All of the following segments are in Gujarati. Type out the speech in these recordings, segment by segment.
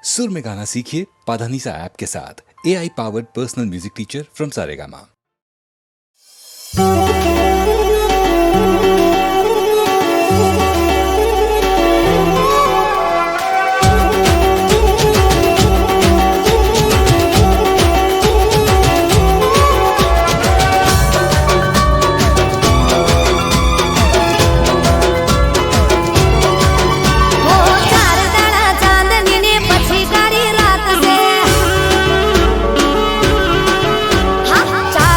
सुर में गाना सीखिए पाधानीसा ऐप के साथ। AI powered personal music teacher from Saregama. ચાર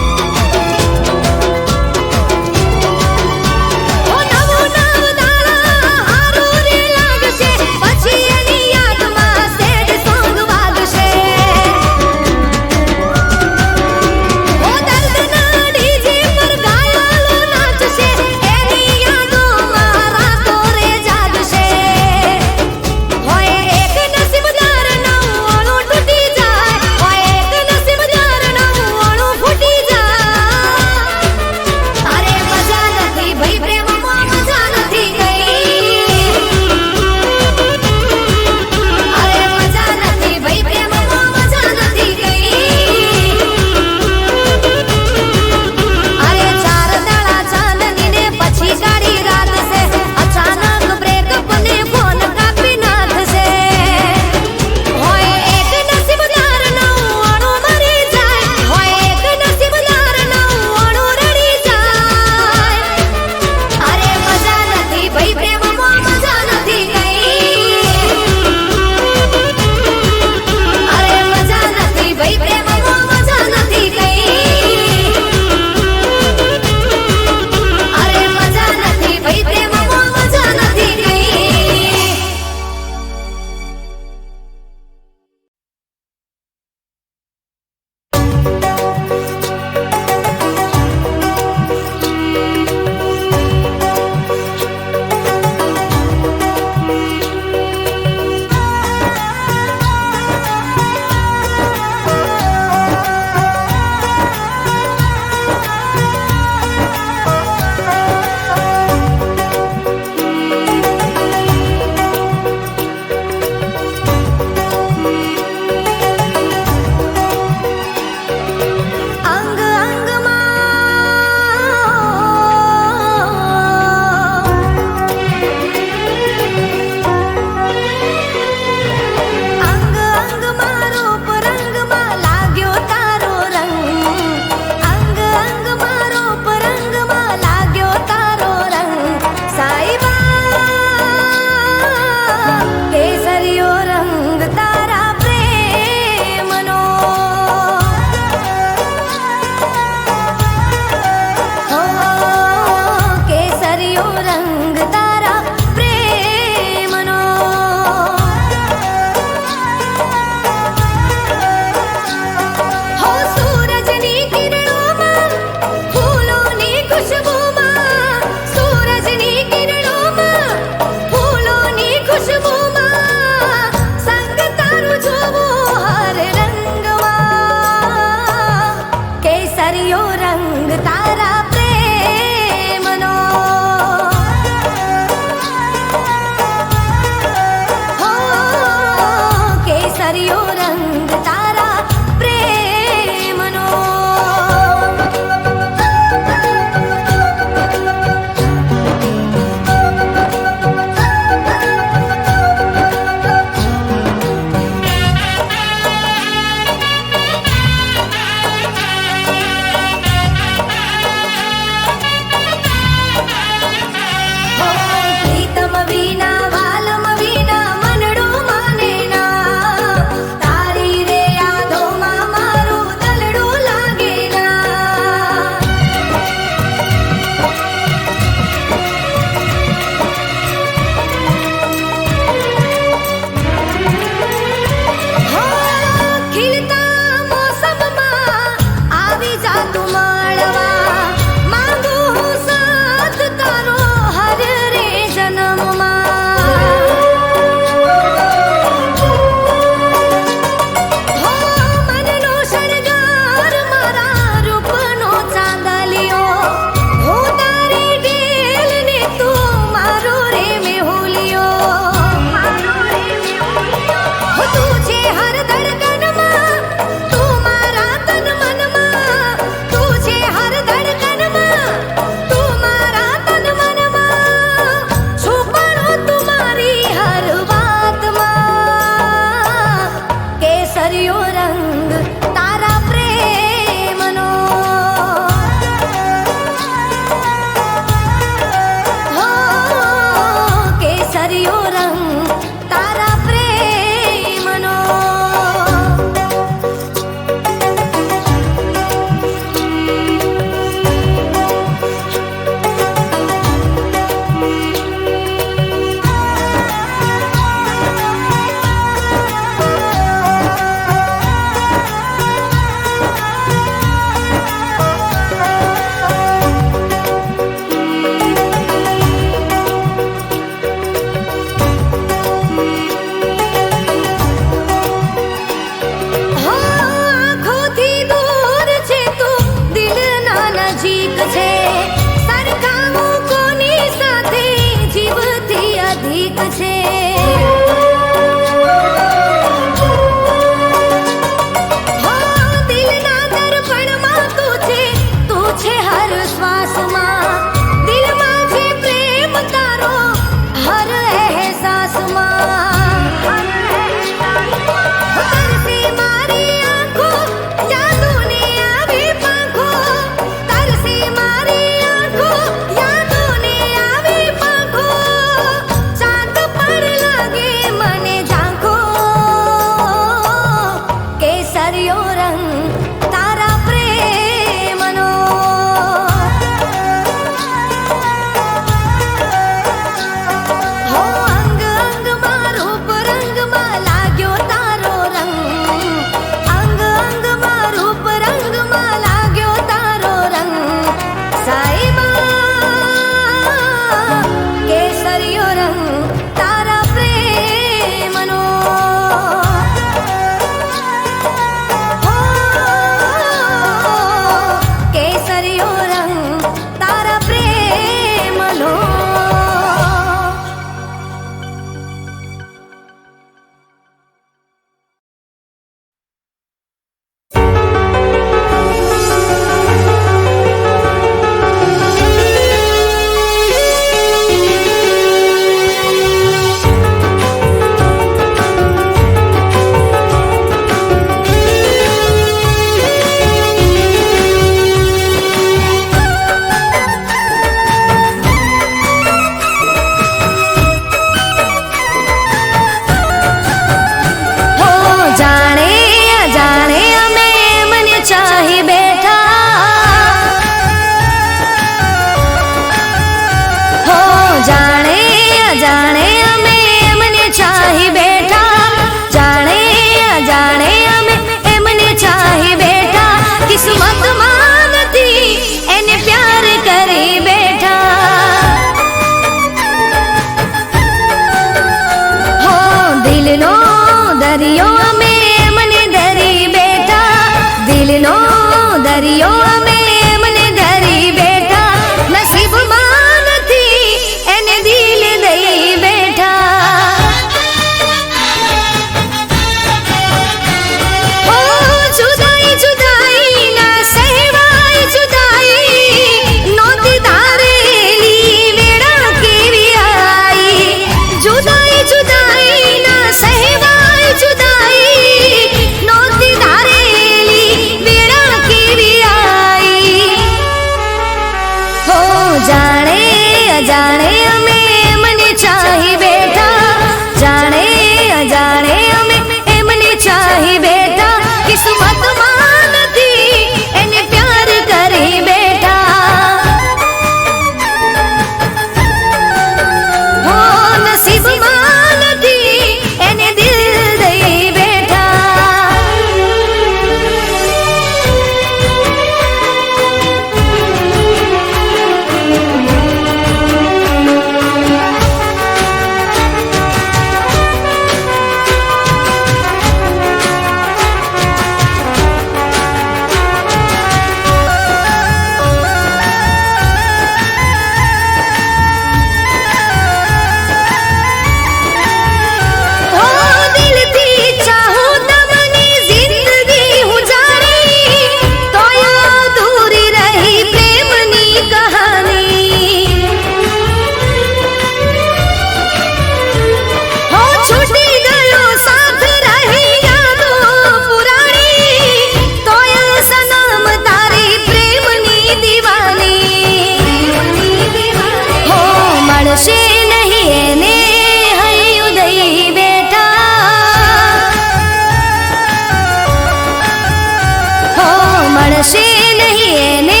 મળશે નહીં એને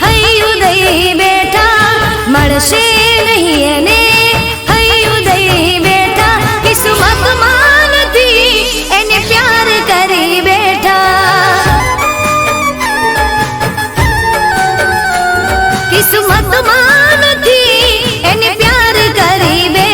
હૈયું દઈ બેઠા, મળશે નહીં એને હૈયું દઈ બેઠા, કિસ્મતમાં નથી એને પ્યાર કરી બેઠા, કિસ્મતમાં નથી એને પ્યાર કરી બેઠા.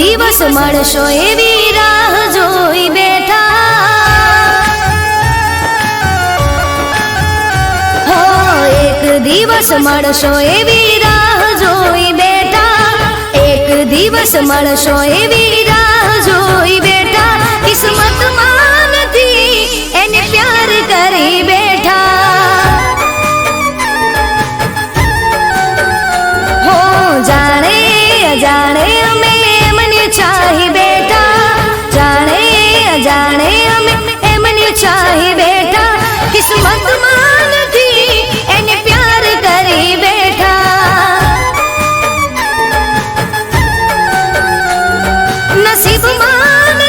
દિવસ મળશો એવી રાહ જોઈ બેઠા, હો એક દિવસ મળશો એવી રાહ જોઈ બેઠા, એક દિવસ મળશો એવી રાહ જોઈ બેઠા, કિસ્મતમાં નથી એને પ્યાર કરી બેઠા, હો જાણે અજાણે અમે ચાહી બેઠા, જાણે અજાણે અમે એમને ચાહી બેઠા, કિસ્મતમાં નથી એને પ્યાર કરી બેઠા, નસીબમાં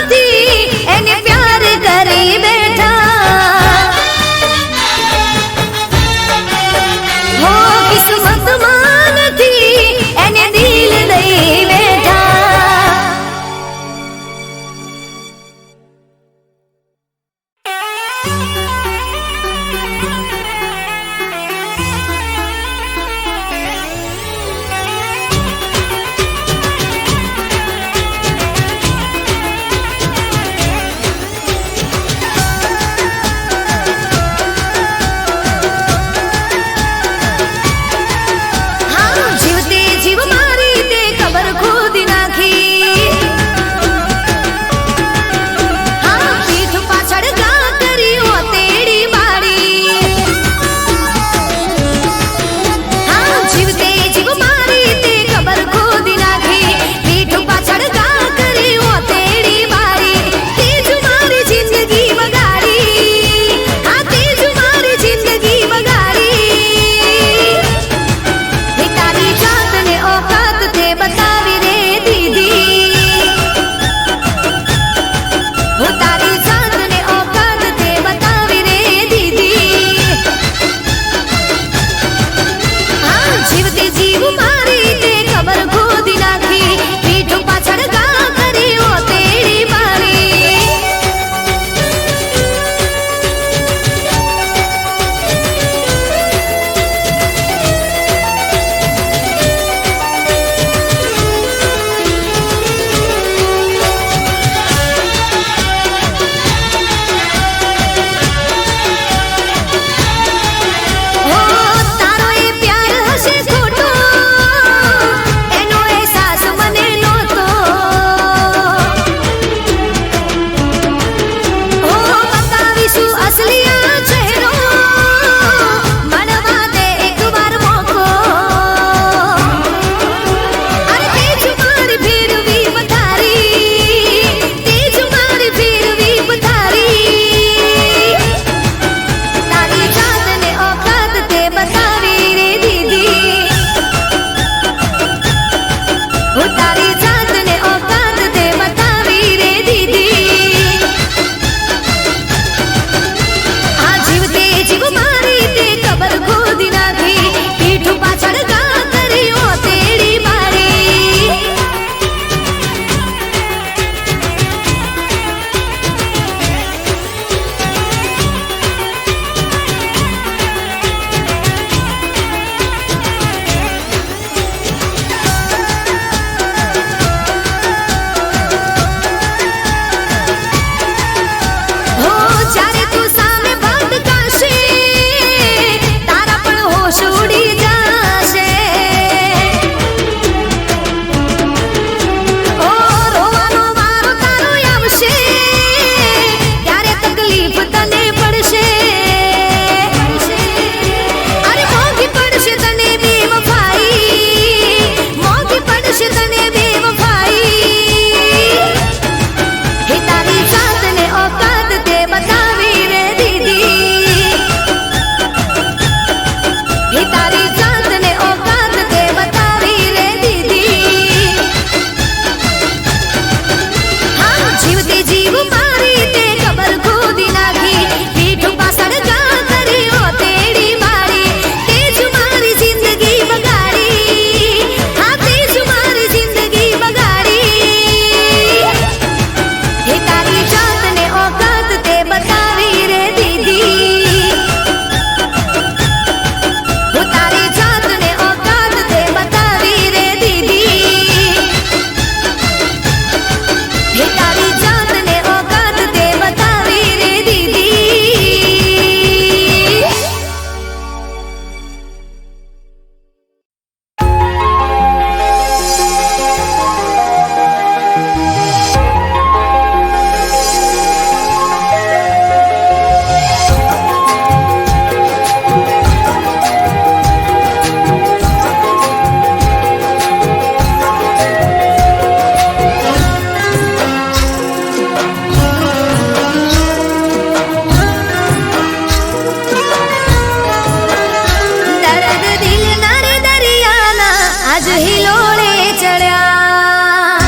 આજ હિલોળે ચડ્યા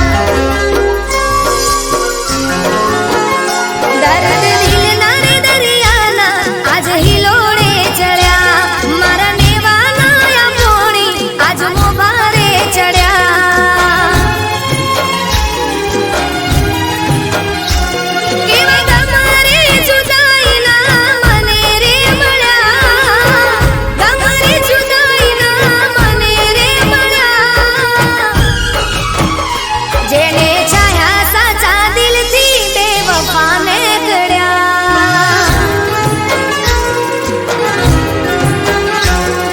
દર્દ દિલના રે દરિયાના આજ હિલોળે ચડ્યા મારા નેવાના પોણી આજ મોભારે ચડ્યા કેવા તમારે જુદાઈના મને રે મળ્યા તમારે જુદાઈના મને રે મળ્યા જેને ચાહ્યા સાચા દિલથી બેવફાને કડ્યા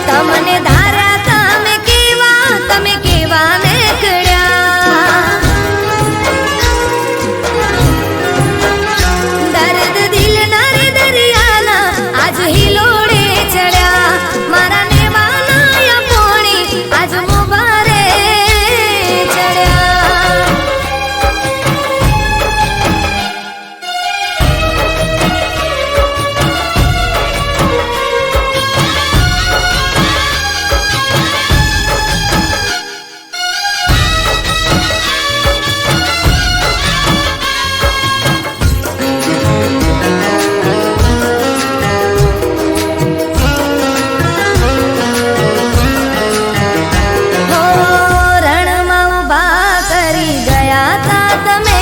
તમને ધાર્યા તમે કેવા ને કડ્યા દર્દ દિલના રે દરિયાના આજ હિલોળે ચડ્યા મારા નેવાના પોણી આજ મોભારે ચડ્યા હો રણમાં ઊભા કરી ગયા તા તમે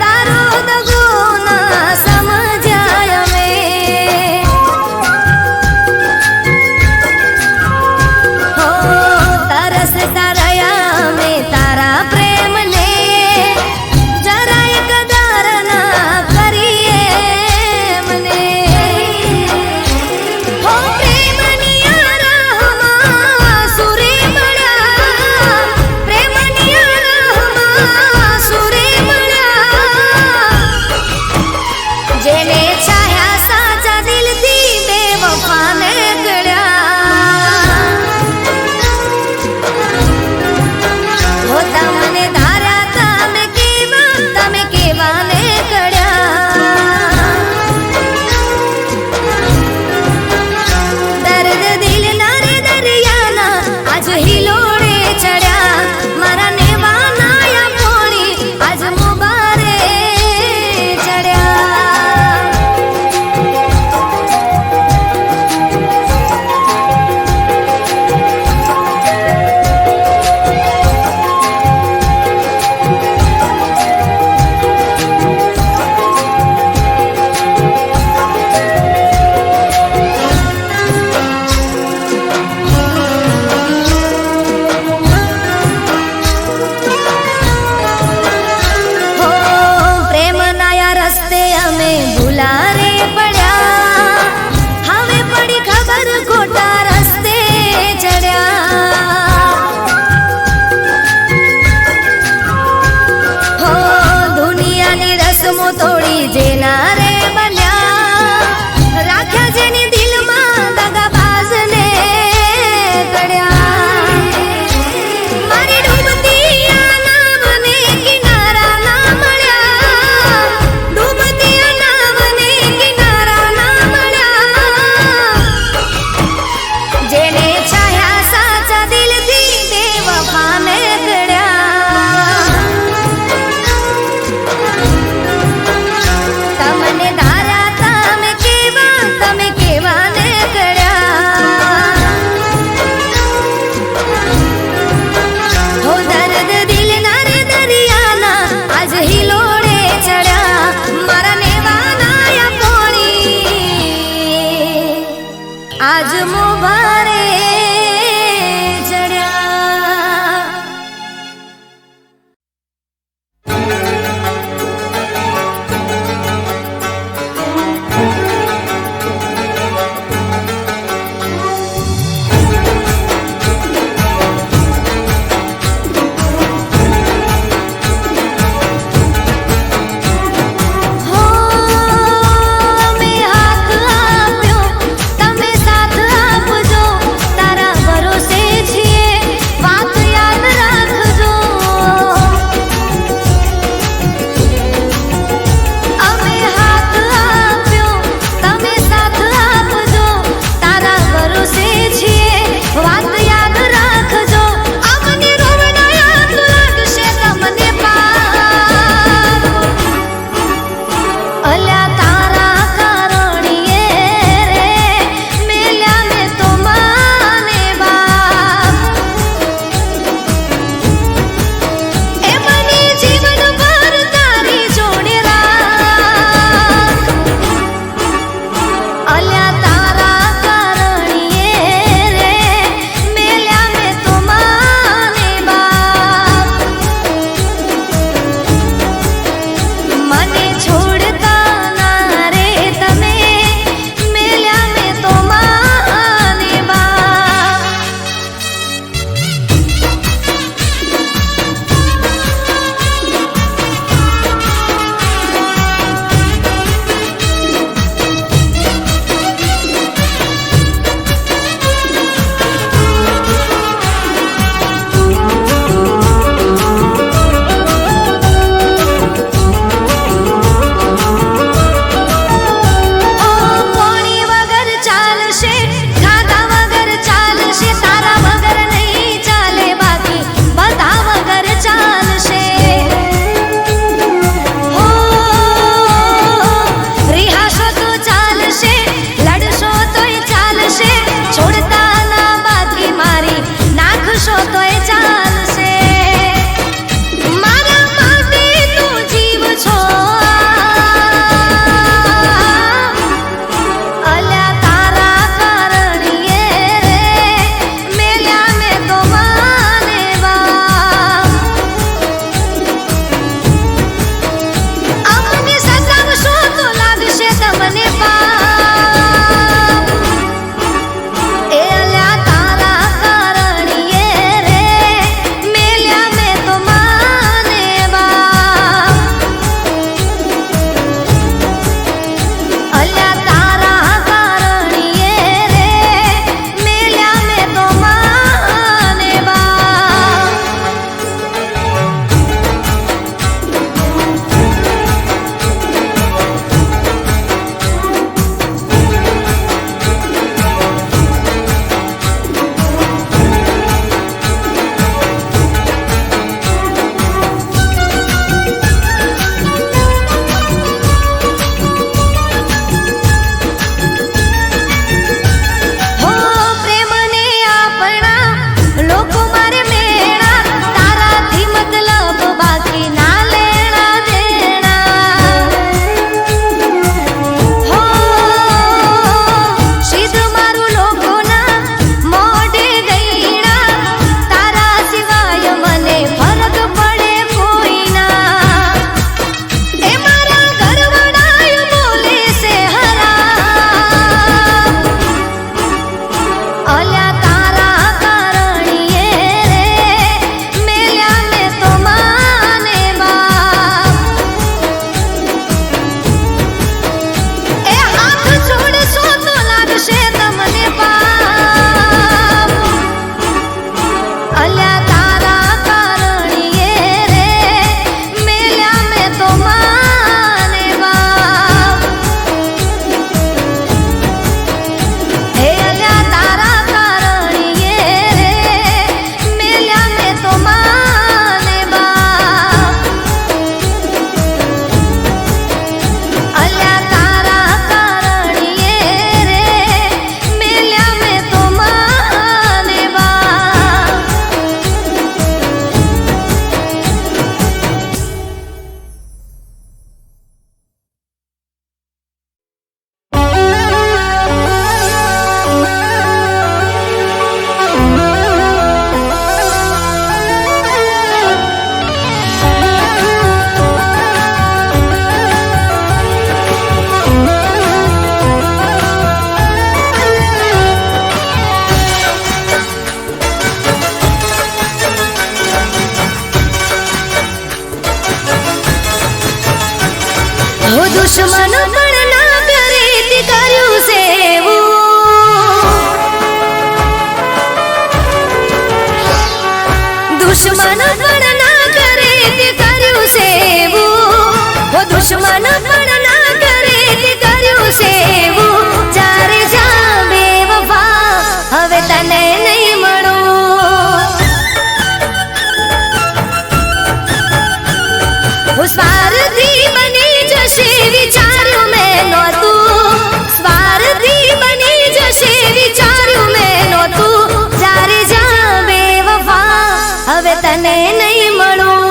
તારો દગો ના સમજ્યા અમે હો તરસતા રહ્યા અમે તારા પ્રેમને જરાય કદર ના કરીએ મને હો પ્રેમની આ રાહમાં સુરે મળ્યા પ્રેમની આ રાહમાં સુરે મળ્યા જેને ચાહ્યા સાચા દિલથી બેવફાને કડ્યા હો તમને ધાર્યા તમે કેવા ને કડ્યા દર્દ દિલના રે દરિયાના આજ હિલોળે ચડ્યા મારા નેવાના પોણી આજ મોભારે ચડ્યા હો પ્રેમના આ રસ્તે અમે ભૂલારે પડ્યા હવે પડી ખબર ખોટા રસ્તે ચડ્યા હો દુનિયાની રસમો તોડી જેના રે બન્યા રાખ્યા જેની દિલમાં દગાબાજને કડ્યા મારી ડૂબતી આ નાવને કિનારા ના મળ્યા ડૂબતી આ નાવને કિનારા ના મળ્યા જેને ચાહ્યા સાચા દિલથી બેવફાને કડ્યા તમને ધાર્યા તમે કેવા ને કડ્યા હો દર્દ દિલના રે દરિયાના આજ હિલોળે ચડ્યા મારા નેવાના પોણી આજ મોભારે ચડ્યા હો મેં હાથ આપ્યો તમે સાથ આપજો તારા ચાલશે, ખાધા વગર ચાલશે, તારા વગર નહીં ચાલે, બાકી બધા વગર ચાલશે. હો રિહાશો તો ચાલશે, લડશો તોય ચાલશે, છોડતા ના બાકી મારી નાખશો તોય ચાલશે. મારા માટે તું જીવ છો, અલ્યા તારા કારણીએ રે મેલ્યા મેં તો માને બા. અમને સતાવશો તો લાગશે તમને પાપ, એ અલ્યા તારા કારણીએ રે મેલ્યા મેં તો માને બા. અલ્યા તારા કારણીએ રે મેલ્યા મેં તો માને બા. હો પ્રેમને આપણા લોકો મારે મેણા, તારાથી મતલબ બાકી ના લેણા દેણા. હો સીધ મારું લોકોના મોઢે ગઈણા, તારા સિવાય મને ફરક પડે કોઈના. એ મારા ઘરવાળાએ બોલે છે હરામ, અલ્યા તારા કારણીએ રે મેલ્યા મેં તો માને બાપ. એ હાથ છોડશો તો લાગશે તમને પાપ, અલ્યા તારા કારણીએ રે મેલ્યા મેં તો માને બાપ. હે અલ્યા તારા કારણીએ રે મેલ્યા મેં તો માને બાપ. અલ્યા તારા કારણીએ રે મેલ્યા મેં તો માને બાપ. હો દુશ્મન પણ ના કરે તે કર્યું સેવું, દુશ્મન પણ ના કરે તે કર્યું સેવું. હો દુશ્મન પણ ના કરે તે કર્યું સેવું, ચારે જા બેવફા હવે તને નહીં મળું. હું સ્વાર્થી બની જશે વિચાર્યું મેં નહોતું, સ્વાર્થી બની જશે વિચાર્યું મેં નહોતું, જ્યારે જા બેવફા હવે તને નહીં મળું.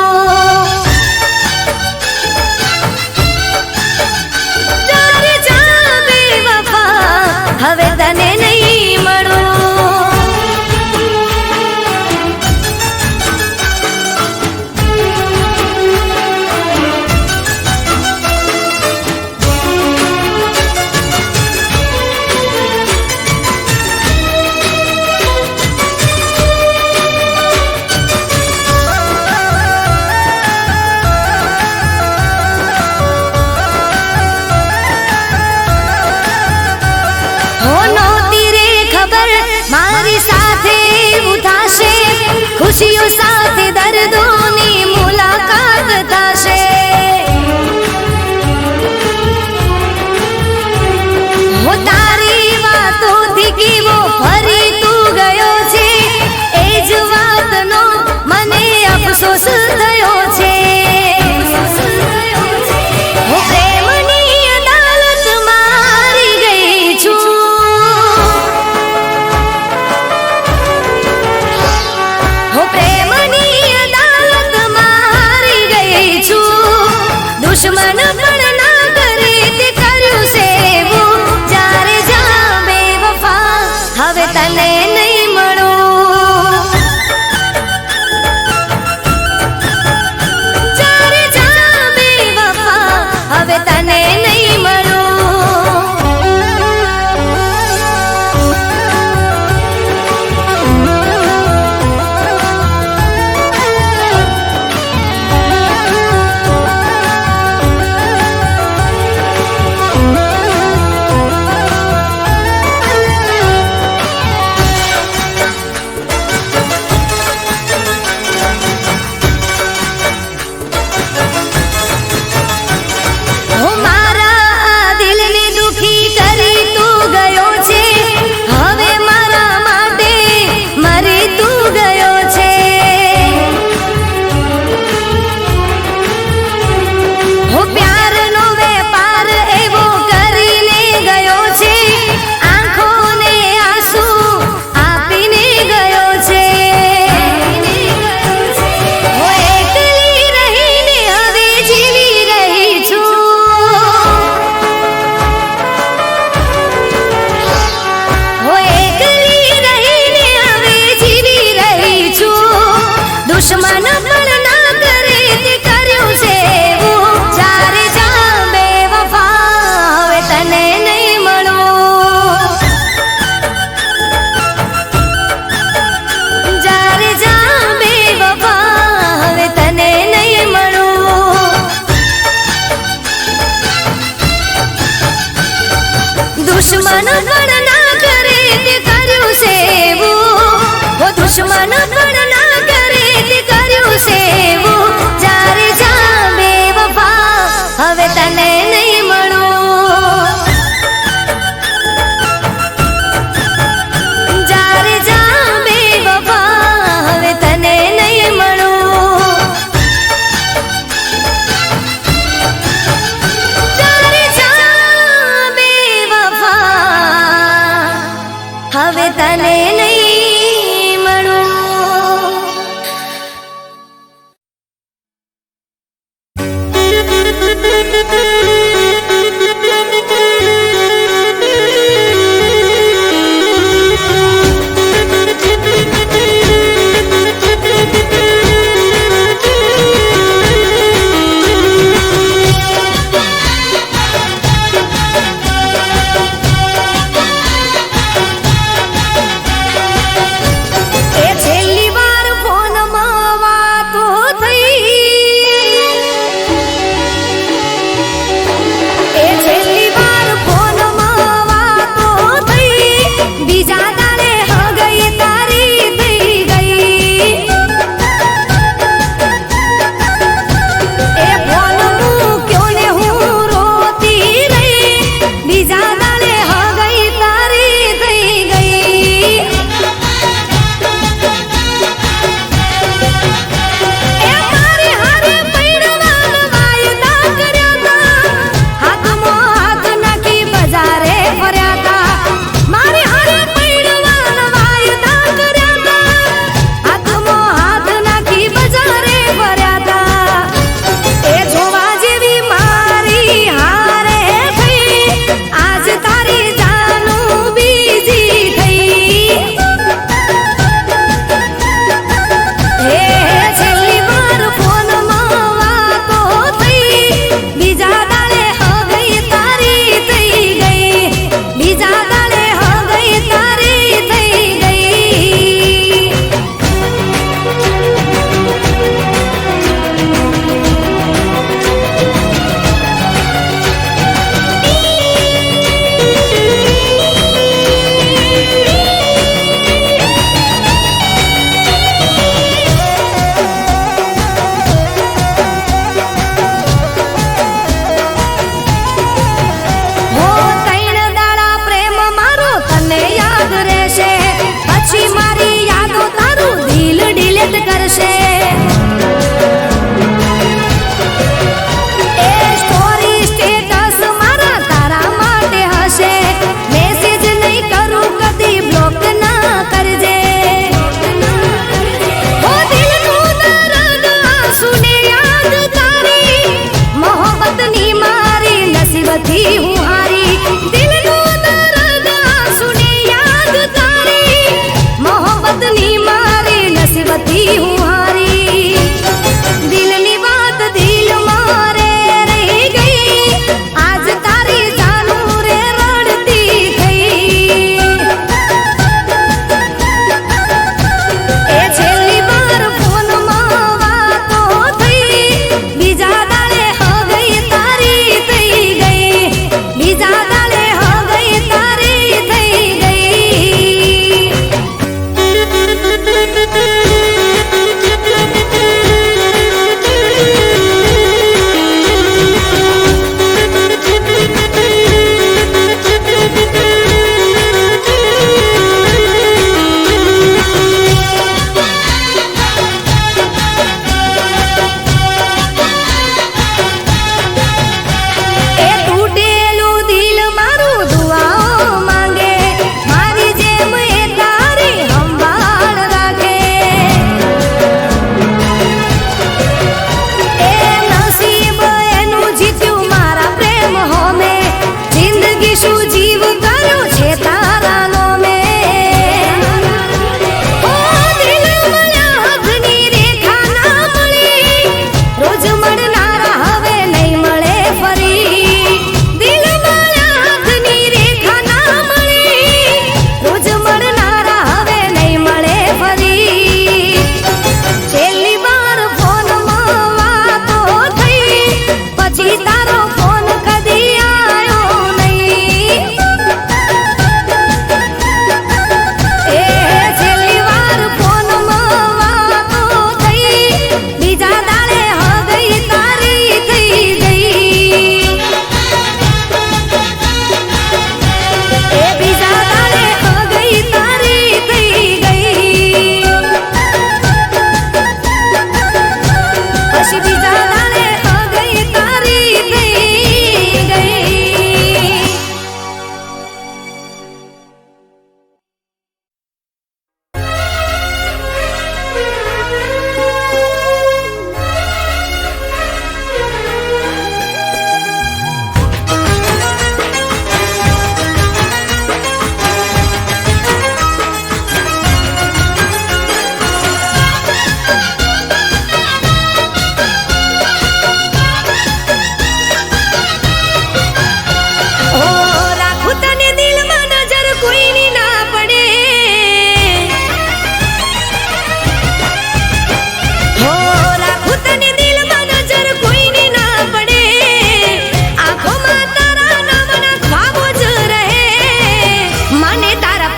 દુશ્મન પણ ના કરે તે કર્યું સેવું જ્યારે જા બેવફા હવે તને નહીં મળું જ્યારે જા બેવફા હવે તને નહીં મળું દુશ્મન પણ ના કરે તે કર્યું સેવું જ્યારે જા બેવફા હવે તને નહીં મળું જ્યારે જા બેવફા હવે તને નહીં મળું દુશ્મન પણ ના કરે તે કર્યું સેવું દુશ્મન પણ ના કરે તે કર્યું સેવું જ્યારે જા બેવફા હવે તને નહીં મળું જ્યારે જા બેવફા હવે તને નહીં મળું જ્યારે જા બેવફા હવે તને નહીં મળું મોહબ્બત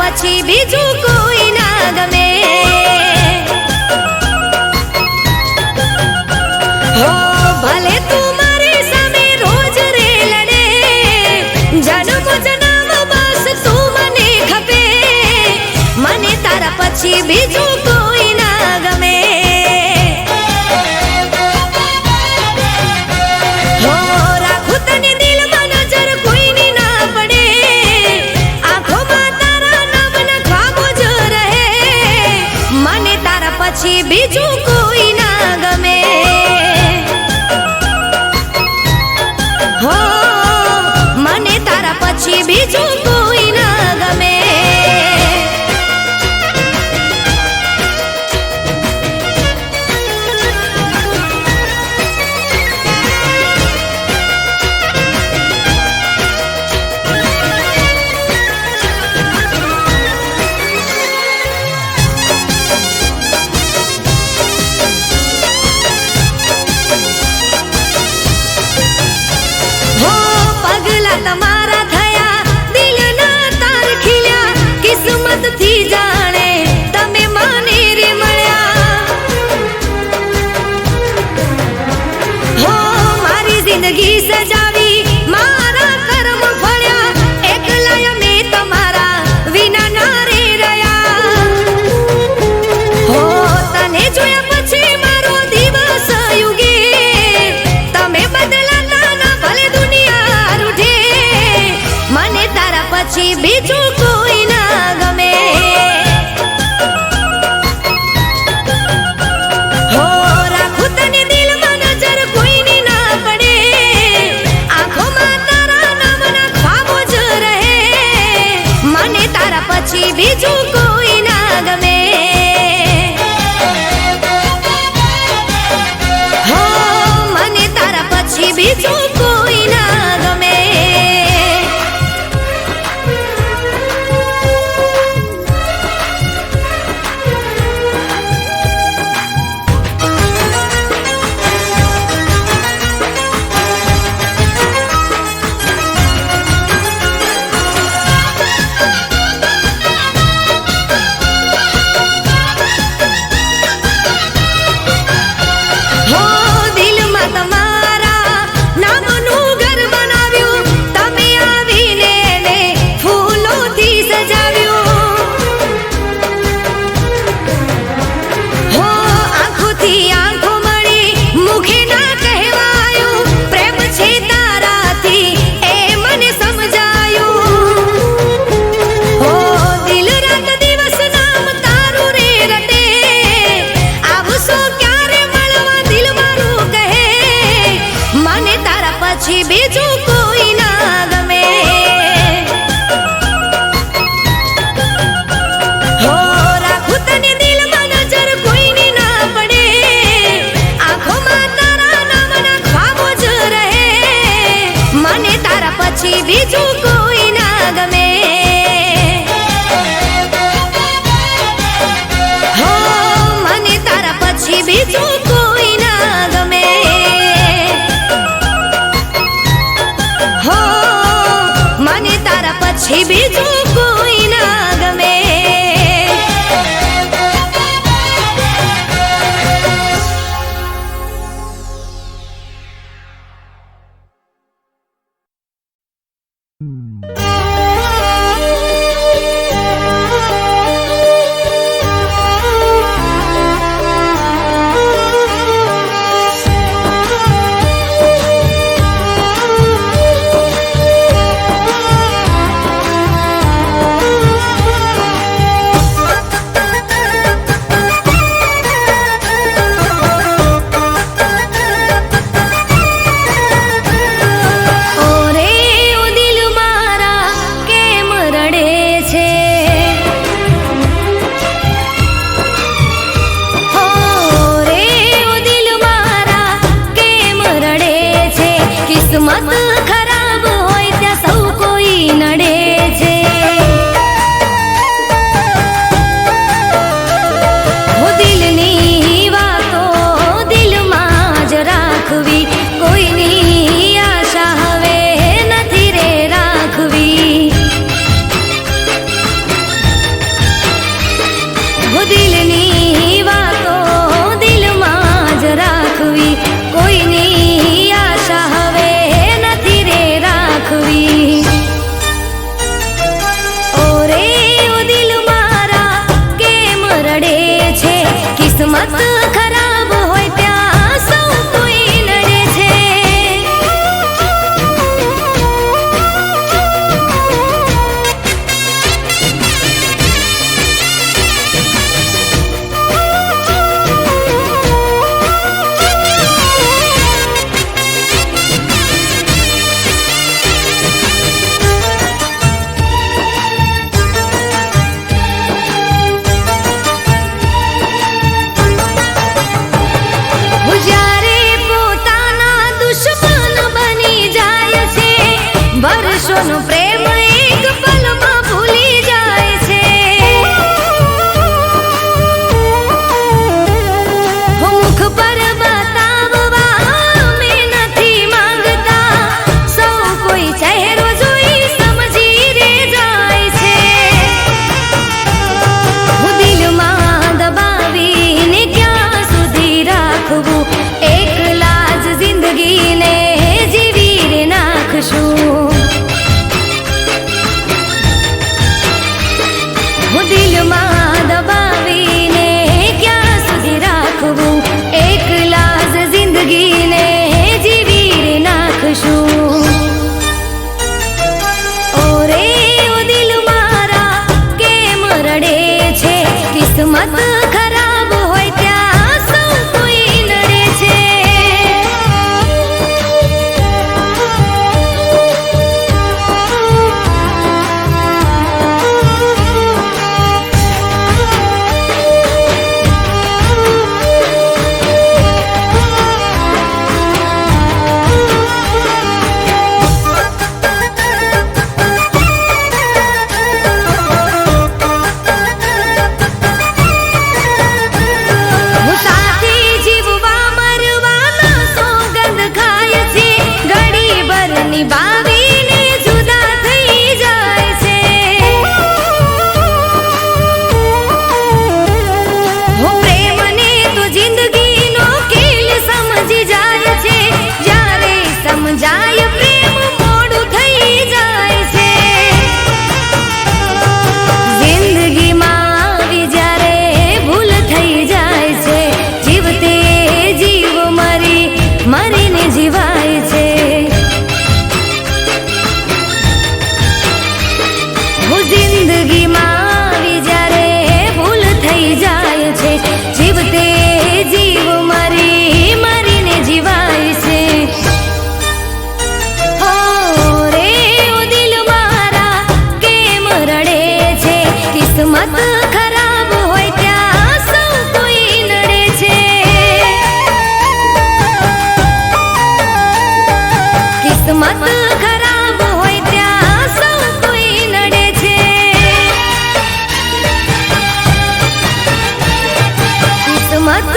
પછી બીજું કોઈ ના ગમે. હો ભલે તું મારી સામે રોજ રે લડે, જન્મ જન્મ બસ તું મને ખપે, મને તારા પછી બીજું કોઈ ના ગમે. હો રાખું તને દિલમાં નજર કોઈની ના પડે, આંખોમાં તારા નામના ખ્વાબો જ રહે, મને તારા પછી બીજું કોઈ ના ગમે. હો મને તારા પછી બીજું કોઈ ના ગમે. હો પગલા તમારા થયા, દિલના તાર ખીલ્યા, કિસ્મતથી જાણે તમે મને રે મળ્યા. હો મારી જિંદગી સજાવી, મારા કર્મ ફળ્યા, એકલા મેં તમારા વિના ના રે રહ્યા. હો તને જોયા પછી મારો દિવસ યુગે, તમે બદલાતા ના ભલે દુનિયા રૂઠે, મને તારા પછી બીજું કોઈ ના ગમે. હો રાખું તને દિલમાં નજર કોઈની ના પડે, આંખોમાં તારા નામના ખ્વાબો જ રહે, મને તારા પછી બીજું કોઈ ના ગમે. હો મને તારા પછી બીજું કોઈ ના ગમે. હો દિલમાં તમારા નામનું ઘર બનાવ્યું, તમે આવીને એને ફૂલોથી સજાવ્યું. હો આંખોથી આંખો મળી, મુખે ના કહેવાયું, પ્રેમ છે તારાથી એ મને સમજાયું. હો દિલ રાત દિવસ નામ તારું રે રટે, આવશો ક્યારે મળવા દિલ મારું કહે, મને તારા પછી બીજું કોઈ ના ગમે. હો રાખું તને દિલમાં નજર કોઈની ના પડે, આંખોમાં તારા નામના ખ્વાબો જ રહે, મને તારા પછી બીજું કોઈ ના ગમે. હો મને તારા પછી બીજું કોઈ ના ગમે. હો મને તારા પછી બીજું કોઈ ના ગમે. કિસ્મત ખરાબ હોય ત્યાં સૌ કોઈ નડે છે. જ્યારે પોતાના દુશ્મન બની જાય છે, વર્ષોનો પ્રેમ એક પલમાં ભૂલી જાય છે. મુખ પર બતાવવા અમે નથી માંગતા, સૌ કોઈ ચહેરો જોઈ સમજી રે જાય છે. દિલમાં દબાવીને ક્યાં સુધી રાખવું, એકલા જ જિંદગીને જીવી રે નાખશું. દિલમાં દબાવીને ક્યાં સુધી રાખવું, એકલા જ જિંદગીને જીવી રે નાખશું. ઓરે ઓ દિલ મારા કેમ રડે છે, કિસ્મત ખરાબ હોય ત્યાં સૌ કોઈ નડે છે. સાથી જીવવા મરવાના સોગંદ ખાય છે, ઘડી ભર નિભાવીને જુદા થઈ જાય છે. પ્રેમને તો જિંદગીનો ખેલ સમજી જાય છે, જ્યારે સમજાય પ્રેમ મોડું થઈ જાય છે. જિંદગીમાં આવી જ્યારે ભૂલ થઈ જાય છે, જીવતે જીવ મરીને જીવાય છે. જિંદગીમાં આવી જ્યારે ભૂલ થઈ જાય છે, જીવતે જીવ મરીને જીવાય છે. હો રે ઓ દિલ મારા કેમ રડે છે, કિસ્મત ખરાબ હોય ત્યાં સૌ કોઈ નડે છે. કિસ્મત ખરાબ હોય ત્યાં સૌ કોઈ નડે છે. કિસ્મત